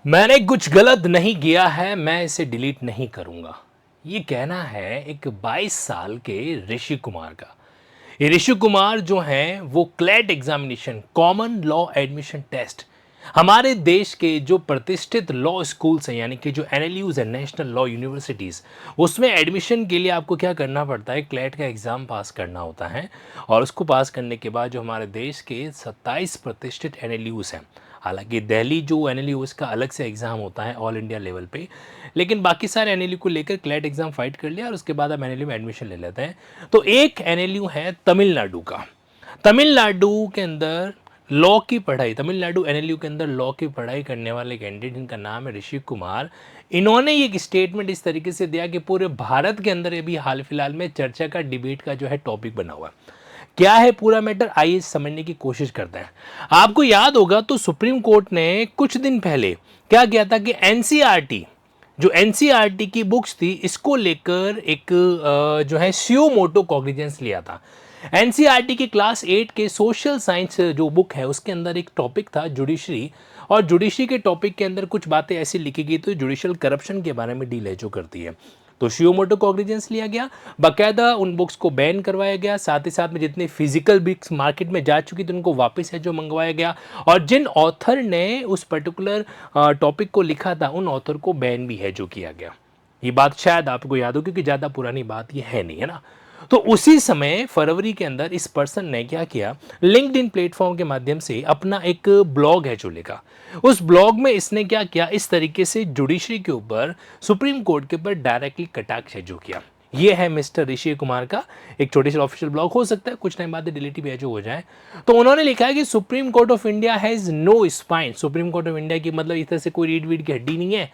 मैंने कुछ गलत नहीं किया है, मैं इसे डिलीट नहीं करूंगा। ये कहना है एक 22 साल के ऋषि कुमार का। ये ऋषि कुमार जो हैं वो CLAT examination, common law admission test, हमारे देश के जो प्रतिष्ठित लॉ स्कूल्स हैं यानी कि जो एनएलयूज है, नेशनल लॉ यूनिवर्सिटीज़, उसमें एडमिशन के लिए आपको क्या करना पड़ता है, क्लैट का एग्ज़ाम पास करना होता है। और उसको पास करने के बाद जो हमारे देश के 27 प्रतिष्ठित एनएलयूज हैं, हालांकि दिल्ली जो एनएलयू उसका अलग से एग्ज़ाम होता है ऑल इंडिया लेवल पे, लेकिन बाकी सारे एनएलयू को लेकर क्लैट एग्ज़ाम फाइट कर लिया और उसके बाद आप एनएलयू में एडमिशन ले लेते हैं। तो एक एनएलयू है तमिलनाडु का। तमिलनाडु के अंदर लॉ की पढ़ाई, तमिलनाडु एनएलयू के अंदर लॉ की पढ़ाई करने वाले कैंडिडेट जिनका नाम है ऋषि कुमार, इन्होंने एक स्टेटमेंट इस तरीके से दिया कि पूरे भारत के अंदर अभी हाल फिलहाल में चर्चा का, डिबेट का जो है टॉपिक बना हुआ है। क्या है पूरा मैटर, आइए समझने की कोशिश करते हैं। आपको याद होगा तो सुप्रीम कोर्ट ने कुछ दिन पहले क्या किया था कि एनसीईआरटी, जो एनसीईआरटी की बुक्स थी, इसको लेकर एक जो है सुयो मोटो कॉग्निजेंस लिया था। एनसीईआरटी की क्लास 8 के सोशल साइंस जो बुक है उसके अंदर एक टॉपिक था जुडिशरी, और जुडिशरी के टॉपिक के अंदर कुछ बातें ऐसी लिखी गई तो जुडिशियल करप्शन के बारे में डील जो करती है। तो शियोमोटो कॉग्निजेंस लिया गया, बाकायदा उन बुक्स को बैन करवाया गया, साथ ही साथ में जितने फिजिकल बुक्स मार्केट में जा चुकी थी उनको वापस है जो मंगवाया गया, और जिन ऑथर ने उस पर्टिकुलर टॉपिक को लिखा था उन ऑथर को बैन भी है जो किया गया। ये बात शायद आपको याद हो क्योंकि ज़्यादा पुरानी बात ये है नहीं, है ना। तो उसी समय फरवरी के अंदर इस पर्सन ने क्या किया, लिंक्डइन प्लेटफॉर्म के माध्यम से अपना एक ब्लॉग है जो लिखा। उस ब्लॉग में इसने क्या किया, इस तरीके से जुडिशरी के ऊपर, सुप्रीम कोर्ट के ऊपर डायरेक्टली कटाक्ष है जो किया। ये है मिस्टर ऋषि कुमार का एक छोटे से ऑफिशियल ब्लॉग, हो सकता है कुछ टाइम बाद डिलीट भी जो हो जाए। तो उन्होंने लिखा है कि supreme court of India has no spine. Supreme court of India की मतलब इस तरह से कोई रीढ़ वीढ़ की हड्डी नहीं है।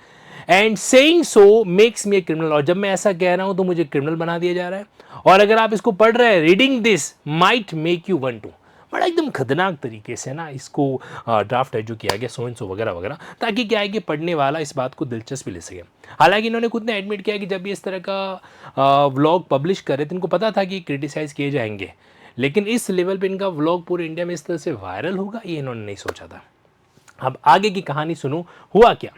And saying so makes me a criminal, और जब मैं ऐसा कह रहा हूं तो मुझे क्रिमिनल बना दिया जा रहा है। और अगर आप इसको पढ़ रहे हैं, reading this might make you one two, बड़ा एकदम खतरनाक तरीके से ना इसको ड्राफ्ट है जो किया गया, सो एंड सो वगैरह वगैरह, ताकि क्या है कि पढ़ने वाला इस बात को दिलचस्पी ले सके। हालांकि इन्होंने खुद ने एडमिट किया कि जब भी इस तरह का व्लॉग पब्लिश करे तो इनको पता था कि क्रिटिसाइज़ किए जाएंगे, लेकिन इस लेवल पे इनका व्लॉग पूरे इंडिया में इस तरह से वायरल होगा ये इन्होंने नहीं सोचा था। अब आगे की कहानी सुनो, हुआ क्या।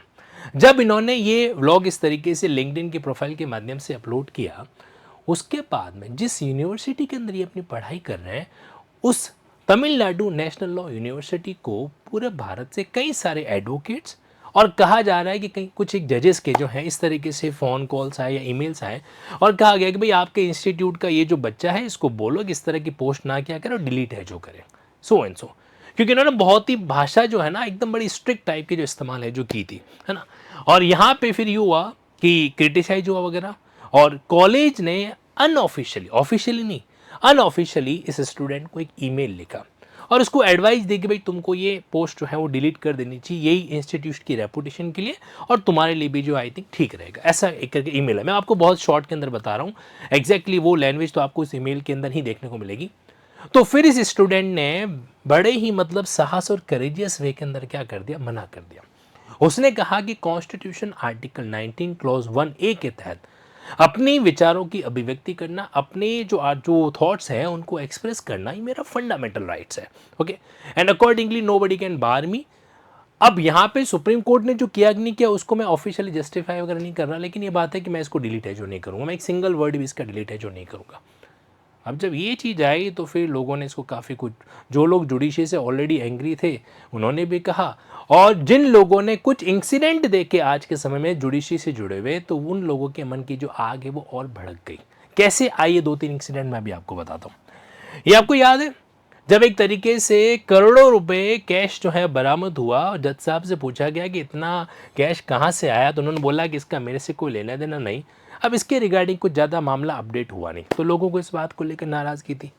जब इन्होंने ये व्लॉग इस तरीके से लिंक्डइन की प्रोफाइल के माध्यम से अपलोड किया, उसके बाद में जिस यूनिवर्सिटी के अंदर ये अपनी पढ़ाई कर रहे हैं, उस तमिलनाडु नेशनल लॉ यूनिवर्सिटी को पूरे भारत से कई सारे एडवोकेट्स, और कहा जा रहा है कि कहीं कुछ एक जजेस के जो हैं इस तरीके से फ़ोन कॉल्स आए या ईमेल्स आए, और कहा गया कि भाई आपके इंस्टीट्यूट का ये जो बच्चा है इसको बोलो कि इस तरह की पोस्ट ना किया करे और डिलीट है जो करे, सो एंड सो। क्योंकि इन्होंने बहुत ही भाषा जो है ना एकदम बड़ी स्ट्रिक्ट टाइप की जो इस्तेमाल है जो की थी, है ना। और यहाँ पे फिर ये हुआ कि क्रिटिसाइज हुआ वगैरह, और कॉलेज ने अनऑफिशियली, ऑफिशियली नहीं, अनऑफिशियली इस स्टूडेंट को एक ईमेल लिखा और उसको एडवाइस दी कि भाई तुमको ये पोस्ट जो है वो डिलीट कर देनी चाहिए, यही इंस्टीट्यूट की रेपुटेशन के लिए और तुम्हारे लिए भी जो आई थिंक ठीक रहेगा, ऐसा एक करके ईमेल है। मैं आपको बहुत शॉर्ट के अंदर बता रहा हूँ, एग्जैक्टली वो लैंग्वेज तो आपको इस ईमेल के अंदर ही देखने को मिलेगी। तो फिर इस स्टूडेंट ने बड़े ही मतलब साहस और करेजियस वे के अंदर क्या कर दिया, मना कर दिया। उसने कहा कि कॉन्स्टिट्यूशन आर्टिकल 19 क्लॉज 1A के तहत अपनी विचारों की अभिव्यक्ति करना, अपने जो थॉट्स हैं उनको एक्सप्रेस करना, ये मेरा फंडामेंटल राइट्स है, okay, and accordingly nobody can bar me. अब यहाँ पे सुप्रीम कोर्ट ने जो किया नहीं किया उसको मैं ऑफिशियली जस्टिफाई वगैरह नहीं कर रहा, लेकिन ये बात है कि मैं इसको डिलीट है जो नहीं करूँगा, मैं एक सिंगल वर्ड भी इसका डिलीट है जो नहीं करूँगा। अब जब ये चीज़ आई तो फिर लोगों ने इसको काफ़ी कुछ, जो लोग जुडिशरी से ऑलरेडी एंग्री थे उन्होंने भी कहा, और जिन लोगों ने कुछ इंसिडेंट देखे आज के समय में जुडिशरी से जुड़े हुए, तो उन लोगों के मन की जो आग है वो और भड़क गई। कैसे आई ये 2-3 इंसिडेंट मैं भी आपको बताता हूँ। ये आपको याद है जब एक तरीके से करोड़ों रुपए कैश जो है बरामद हुआ और जज साहब से पूछा गया कि इतना कैश कहाँ से आया, तो उन्होंने बोला कि इसका मेरे से कोई लेना देना नहीं। अब इसके रिगार्डिंग कुछ ज़्यादा मामला अपडेट हुआ नहीं, तो लोगों को इस बात को लेकर नाराज़गी थी।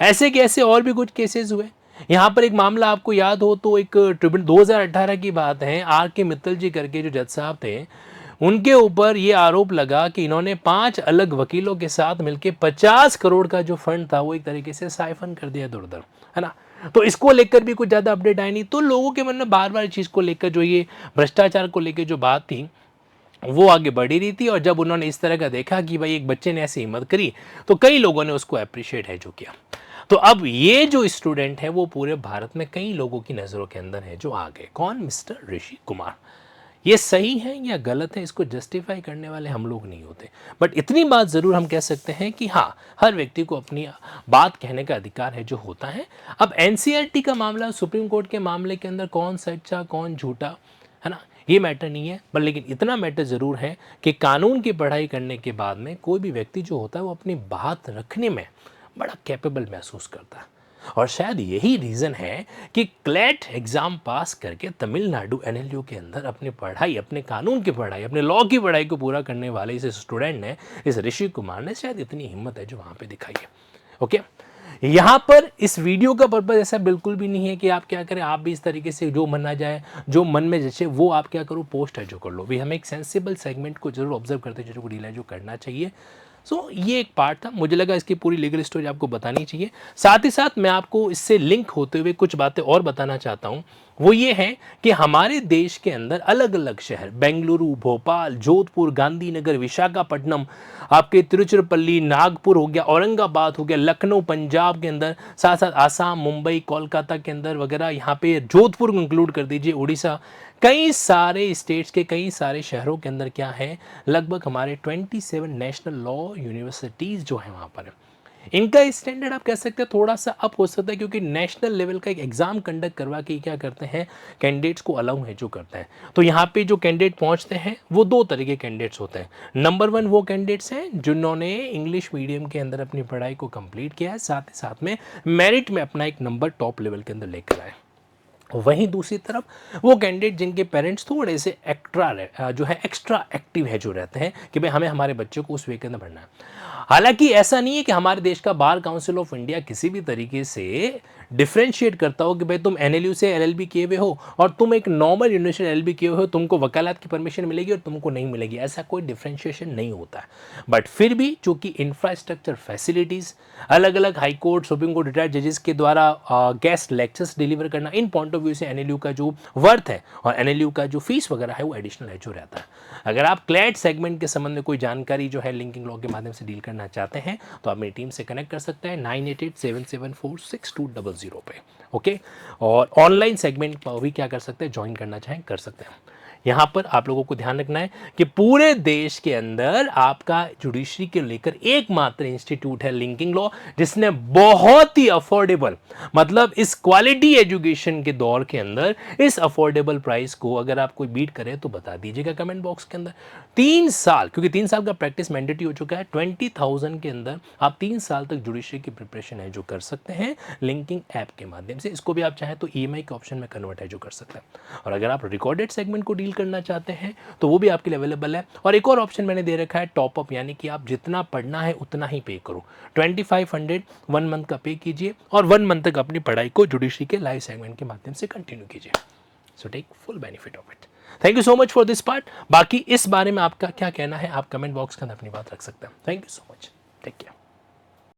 ऐसे कैसे और भी कुछ केसेस हुए। यहाँ पर एक मामला आपको याद हो तो एक ट्रिब्यूनल 2018 की बात है, आर के मित्तल जी करके जो जज साहब थे, उनके ऊपर ये आरोप लगा कि इन्होंने 5 अलग वकीलों के साथ मिलकर 50 करोड़ का जो फंड था वो एक तरीके से साइफन कर दिया इधर उधर, है ना। तो इसको लेकर भी कुछ ज़्यादा अपडेट आए नहीं, तो लोगों के मन में बार बार चीज़ को लेकर, जो ये भ्रष्टाचार को लेकर जो बात थी वो आगे बढ़ी रही थी। और जब उन्होंने इस तरह का देखा कि भाई एक बच्चे ने ऐसी हिम्मत करी, तो कई लोगों ने उसको अप्रिशिएट है जो किया। तो अब ये जो स्टूडेंट है वो पूरे भारत में कई लोगों की नज़रों के अंदर है जो आ गए। कौन? मिस्टर ऋषि कुमार। ये सही है या गलत है, इसको जस्टिफाई करने वाले हम लोग नहीं होते, बट इतनी बात ज़रूर हम कह सकते हैं कि हाँ, हर व्यक्ति को अपनी बात कहने का अधिकार है जो होता है। अब एनसीईआरटी का मामला, सुप्रीम कोर्ट के मामले के अंदर कौन सच्चा कौन झूठा, है ना, ये मैटर नहीं है, पर लेकिन इतना मैटर ज़रूर है कि कानून की पढ़ाई करने के बाद में कोई भी व्यक्ति जो होता है वो अपनी बात रखने में बड़ा कैपेबल महसूस करता है। और शायद यही रीज़न है कि क्लैट एग्ज़ाम पास करके तमिलनाडु एनएलयू के अंदर अपनी पढ़ाई, अपने कानून की पढ़ाई, अपने लॉ की पढ़ाई को पूरा करने वाले इस स्टूडेंट ने, इस ऋषि कुमार ने शायद इतनी हिम्मत है जो वहाँ पे दिखाई है। ओके, यहाँ पर इस वीडियो का पर्पज़ ऐसा बिल्कुल भी नहीं है कि आप क्या करें, आप भी इस तरीके से जो मन आ जाए, जो मन में जैसे वो आप क्या करो, पोस्ट है जो कर लो। भी हमें एक सेंसिबल सेगमेंट को जरूर ऑब्जर्व करते चीज़ों को डील है जो करना चाहिए। सो ये एक पार्ट था, मुझे लगा इसकी पूरी लीगल स्टोरी आपको बतानी चाहिए। साथ ही साथ मैं आपको इससे लिंक होते हुए कुछ बातें और बताना चाहता हूँ। वो ये है कि हमारे देश के अंदर अलग अलग शहर, बेंगलुरु, भोपाल, जोधपुर, गांधीनगर, विशाखापट्टनम, आपके तिरुचिरापल्ली, नागपुर हो गया, औरंगाबाद हो गया, लखनऊ पंजाब के अंदर, साथ साथ आसाम, मुंबई, कोलकाता के अंदर वगैरह, यहाँ पे जोधपुर को इंक्लूड कर दीजिए, उड़ीसा, कई सारे स्टेट्स के कई सारे शहरों के अंदर क्या है, लगभग हमारे 27 नेशनल लॉ यूनिवर्सिटीज़ जो है वहाँ पर है। इनका स्टैंडर्ड आप कह सकते हैं थोड़ा सा अप हो सकता है, क्योंकि नेशनल लेवल का एक एग्ज़ाम कंडक्ट करवा के क्या करते हैं, कैंडिडेट्स को अलाउ है जो करते हैं। तो यहाँ पे जो कैंडिडेट पहुँचते हैं वो दो तरह के कैंडिडेट्स होते हैं। नंबर 1 वो कैंडिडेट्स हैं जिन्होंने इंग्लिश मीडियम के अंदर अपनी पढ़ाई को कंप्लीट किया है, साथ ही साथ में मेरिट में अपना एक नंबर टॉप लेवल के अंदर लेकर आए। वहीं दूसरी तरफ वो कैंडिडेट जिनके पेरेंट्स थोड़े से एक्स्ट्रा एक्टिव है जो रहते हैं कि भाई हमें हमारे बच्चों को उस वे के अंदर पढ़ना है। हालांकि ऐसा नहीं है कि हमारे देश का बार काउंसिल ऑफ इंडिया किसी भी तरीके से डिफ्रेंशिएट करता हो कि भाई तुम एनएलयू से एलएलबी किए हुए हो और तुम एक नॉर्मल यूनिवर्सिटी एलएलबी किए हुए हो, तुमको वकालत की परमिशन मिलेगी और तुमको नहीं मिलेगी, ऐसा कोई डिफ्रेंशिएशन नहीं होता है। बट फिर भी चूंकि इंफ्रास्ट्रक्चर फैसिलिटीज़, अलग अलग high court, supreme court retired जजेस के द्वारा गेस्ट लेक्चर्स डिलीवर करना, इन पॉइंट ऑफ व्यू से एनएलयू का जो वर्थ है और एनएलयू का जो फीस वगैरह है वो एडिशनल है जो रहता है। अगर आप क्लैट सेगमेंट के संबंध में कोई जानकारी जो है लिंकिंग लॉ के माध्यम से डील करना चाहते हैं तो आप मेरी टीम से कनेक्ट कर सकते हैं 9887746200 पे। ओके, और ऑनलाइन सेगमेंट पर भी क्या कर सकते हैं, ज्वाइन करना चाहें कर सकते हैं। यहाँ पर आप लोगों को ध्यान रखना है कि पूरे देश के अंदर आपका जुडिशरी के लेकर एकमात्र इंस्टीट्यूट है लिंकिंग लॉ, जिसने बहुत ही अफोर्डेबल, मतलब इस क्वालिटी एजुकेशन के दौर के अंदर इस अफोर्डेबल प्राइस को अगर आप कोई बीट करें तो बता दीजिएगा कमेंट बॉक्स के अंदर। 3 साल, क्योंकि 3 साल का प्रैक्टिस मैंडेटरी हो चुका है, 20,000 के अंदर आप 3 साल तक जुडिशरी की प्रिपरेशन है जो कर सकते हैं लिंकिंग ऐप के माध्यम से। इसको भी आप चाहें तो ईएमआई के ऑप्शन में कन्वर्ट है जो कर सकते हैं। और अगर आप रिकॉर्डेड सेगमेंट को डील करना चाहते हैं तो वो भी आपके लिए अवेलेबल है। और एक और ऑप्शन मैंने दे रखा है टॉप अप, यानी कि आप जितना पढ़ना है उतना ही पे करो। 2500 1 मंथ का पे कीजिए और 1 मंथ तक अपनी पढ़ाई को जुडिशरी के लाइव सेगमेंट के माध्यम से कंटिन्यू कीजिए। So take full benefit of it. Thank you so much for this part. बाकी इस बारे में आपका क्या कहना है आप कमेंट बॉक्स के अंदर अपनी बात रख सकते हैं। Thank you so much, take care.